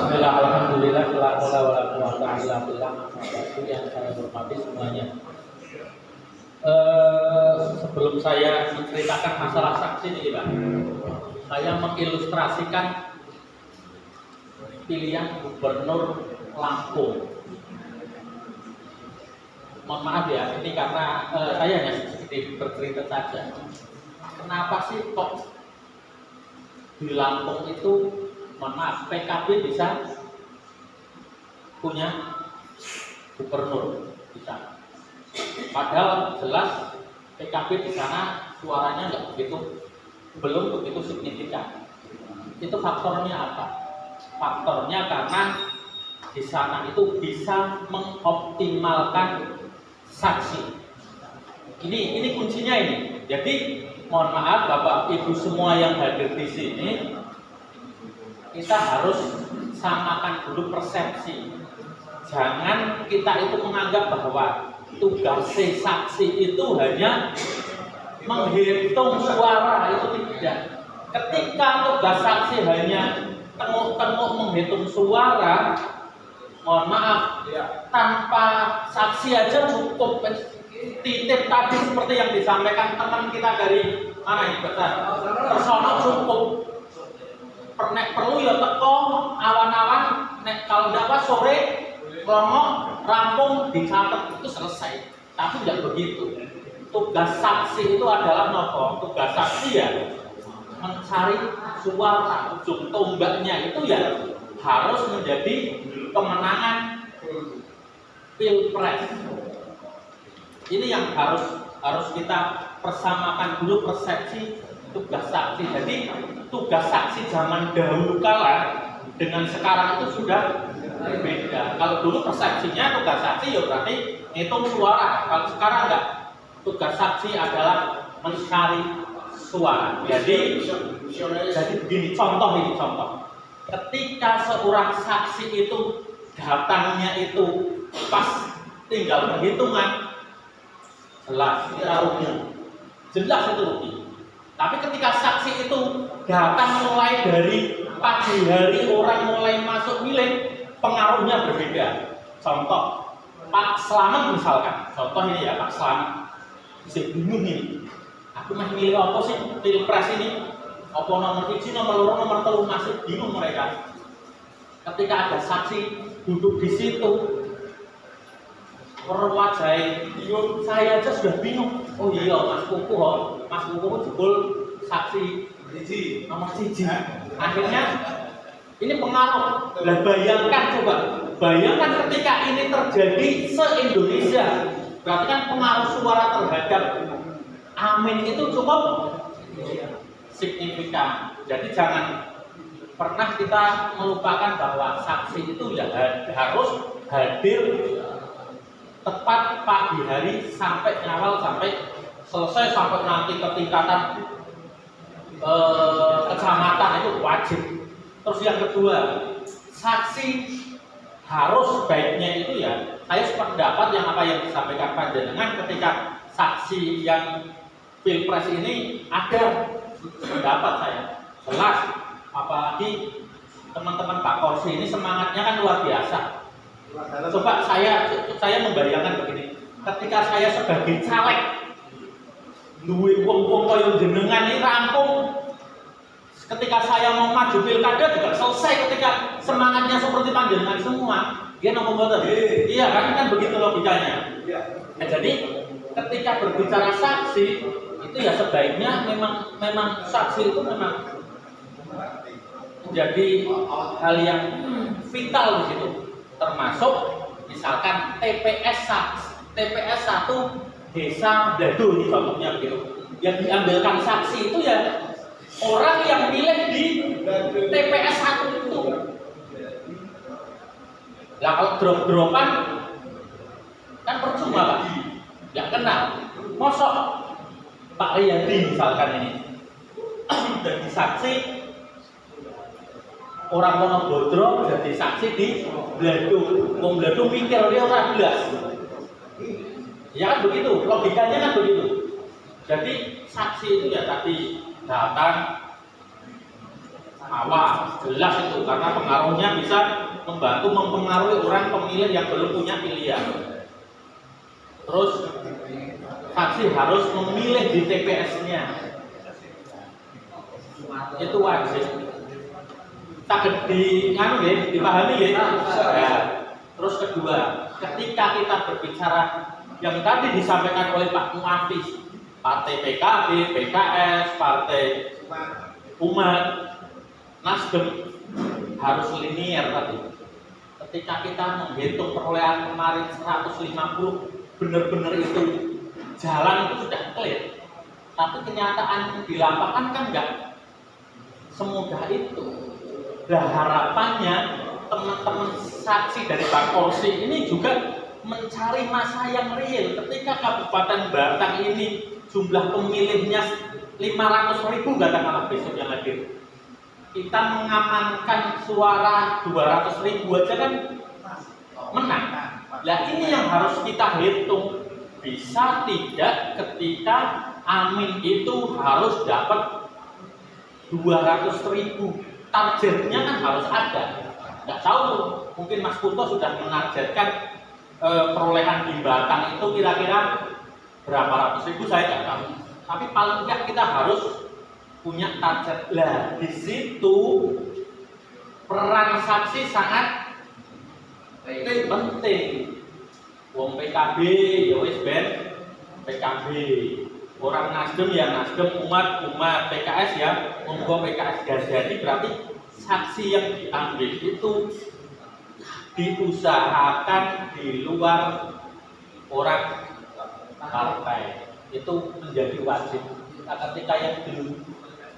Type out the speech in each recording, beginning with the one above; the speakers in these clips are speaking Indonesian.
Bismillah, alhamdulillah, la haula wala quwwata illa billah. Yang saya hormati semuanya. Sebelum saya menceritakan masalah saksi ini, Pak, saya mengilustrasikan pilihan gubernur Lampung. Mohon maaf ya, ini karena saya hanya sedikit bercerita saja. Kenapa sih kok di Lampung itu, mohon maaf, PKB bisa punya gubernur, bisa. Padahal jelas PKB di sana suaranya belum begitu signifikan. Itu faktornya apa? Faktornya karena di sana itu bisa mengoptimalkan saksi. Ini kuncinya ini. Jadi mohon maaf Bapak Ibu semua yang hadir di sini, kita harus samakan dulu persepsi. Jangan kita itu menganggap bahwa tugas saksi itu hanya menghitung suara, itu tidak. Ketika tugas saksi hanya tengok-tengok menghitung suara, mohon maaf, tanpa saksi aja cukup. Titip tadi seperti yang disampaikan teman kita dari mana ini Tersono cukup. Perlu ya teko awan-awan, nek kalau dapat sore ngomong rampung dicatat itu selesai. Tapi tidak begitu. Tugas saksi itu adalah nopo. Tugas saksi ya mencari suara, ujung tombaknya itu ya harus menjadi kemenangan pilpres. Ini yang harus kita persamakan dulu persepsi tugas saksi. Jadi tugas saksi zaman dahulu kala dengan sekarang itu sudah berbeda. Kalau dulu persepsinya tugas saksi ya berarti ngitung suara. Kalau sekarang enggak, tugas saksi adalah mencari suara. Jadi begini, contoh. Ketika seorang saksi itu datangnya itu pas tinggal penghitungan, jelas itu rugi. Tapi ketika saksi itu datang mulai dari pagi hari, orang mulai masuk milih, pengaruhnya berbeda. Contoh Pak Slamet misalkan, contoh ini ya Pak Slamet, saya bingung ini, aku masih milih apa sih pilpres ini? Apa nomor 1, nomor 2, nomor 3, masih bingung mereka. Ketika ada saksi duduk di situ, perwajai, saya aja sudah bingung. Oh iya, Mas Kuku jebol saksi nomor 1. Akhirnya ini pengaruh. Nah, bayangkan ketika ini terjadi se-Indonesia, berarti kan pengaruh suara terhadap Amin itu cukup signifikan. Jadi jangan pernah kita melupakan bahwa saksi itu ya harus hadir tepat pagi hari sampai awal sampai selesai, sampai nanti ke tingkatan kecamatan itu wajib. Terus yang kedua, saksi harus baiknya itu ya, saya sependapat yang apa yang disampaikan panjenengan ketika saksi yang pilpres ini ada pendapat saya jelas, apalagi teman-teman Pak Korsi ini semangatnya kan luar biasa. Coba saya membayangkan begini, ketika saya sebagai caleg duwe wong-wong koyo jenengan ini rampung, ketika saya mau maju pilkada juga selesai ketika semangatnya seperti panjenengan semua. Dia ngomong betul. Iya kan begitu logikanya. Nah, jadi ketika berbicara saksi itu ya sebaiknya memang saksi itu memang menjadi hal yang vital di situ. Termasuk misalkan TPS 1 desa Blado ini contohnya gitu. Yang diambilkan saksi itu ya orang yang milih di TPS 1 itu. Lah kalau drop-dropan kan percuma Pak. Nggak kenal. Mosok Pak Riyadi misalkan ini jadi saksi orang Monobodro, jadi saksi di Blado. Wong Blado mikir dia orang belas. Ya kan begitu, logikanya kan begitu. Jadi saksi itu ya tadi datang awas, jelas itu karena pengaruhnya bisa membantu mempengaruhi orang pemilih yang belum punya pilihan. Terus saksi harus memilih di TPS-nya, itu wajib. Takut dipahami ya. Terus kedua, ketika kita berbicara yang tadi disampaikan oleh Pak Muafis, Partai PKB, PKS, Partai Umat, Nasdem harus linier tadi. Ketika kita menghitung perolehan kemarin 150, benar-benar itu jalan itu sudah clear. Tapi kenyataan di lapangan kan enggak semudah itu. Nah, harapannya teman-teman saksi dari Bang Korsi ini juga mencari masa yang real. Ketika Kabupaten Batang ini jumlah pemilihnya 500.000 katakanlah besok yang hadir, kita mengamankan suara 200.000 aja kan menang. Nah ini yang harus kita hitung, bisa tidak ketika Amin itu harus dapat 200.000, targetnya kan harus ada. Nggak tahu, mungkin Mas Kunto sudah menargetkan perolehan di Batang itu kira-kira berapa ratus ribu, saya nggak tahu. Tapi paling tidak kita harus punya target. Lah di situ peran saksi sangat penting. Wong PKB ya wis ben PKB, orang Nasdem ya Nasdem, umat PKS ya monggo PKS. Jadi berarti saksi yang diambil itu diusahakan di luar orang partai, itu menjadi wajib. Nah, ketika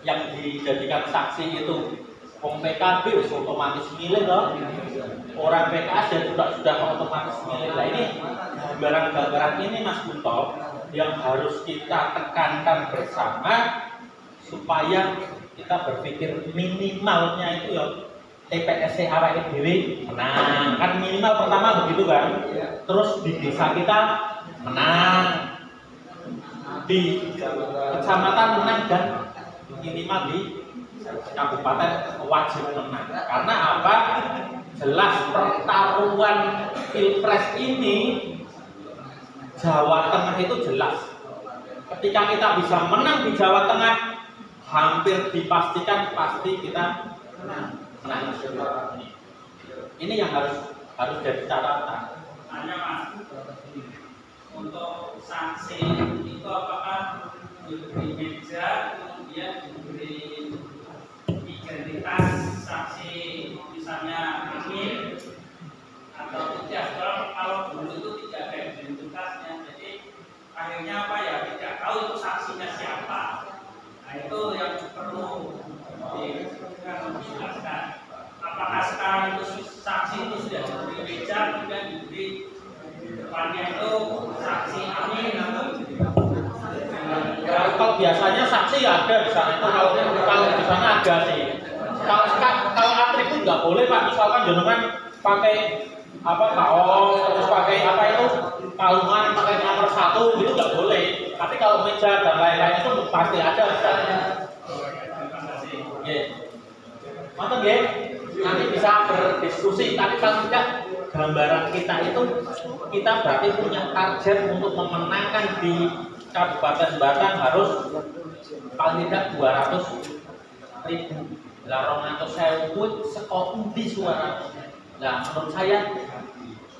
yang dijadikan saksi itu Wong PKB otomatis milih loh. Orang PKS ya sudah otomatis milih. Nah ini gambaran ini Mas Kunto yang harus kita tekankan bersama supaya kita berpikir minimalnya itu ya TPS awake dhewe menang. Kan minimal pertama begitu kan. Terus di desa kita menang, di kecamatan menang, dan minimal di kabupaten wajib menang. Karena apa? Jelas pertaruhan pilpres ini Jawa Tengah itu jelas. Ketika kita bisa menang di Jawa Tengah, hampir dipastikan pasti kita menang. Ini yang harus jadi catatan. Hanya Mas, untuk sanksi itu apakah diberi meja, kemudian diberi identitas saksi, misalnya Amin, atau tidak? Kalau dulu itu tidak ada identitasnya, jadi akhirnya apa ya, tidak tahu itu saksinya siapa. Nah itu yang perlu dijelaskan. Apakah sekarang itu saksi itu sudah diberi meja, kemudian diberi depannya itu saksi Amin atau kalau biasanya saksi ya ada di sana itu, kalau di sana ada sih. Kalau atribut nggak boleh Pak, misalkan jenengan pakai apa kaos, terus pakai apa itu kalungan, pakai nomor 1 itu nggak boleh. Tapi kalau meja dan lain-lain itu pasti ada di sana. Mantap ya, nanti bisa berdiskusi. Tapi paling tidak gambaran kita itu kita berarti punya target untuk memenangkan di Kabupaten Batang harus paling tidak 200.000. Larong atau sewu sekok di suara. Nah menurut saya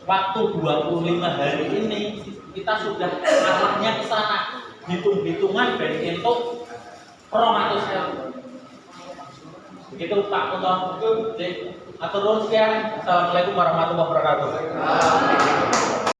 waktu 25 hari ini kita sudah arahnya ke sana. Hitung-hitungan dan untuk atau sewu. Begitu Pak Kunto. Atur nuhun sekian. Assalamualaikum warahmatullahi wabarakatuh.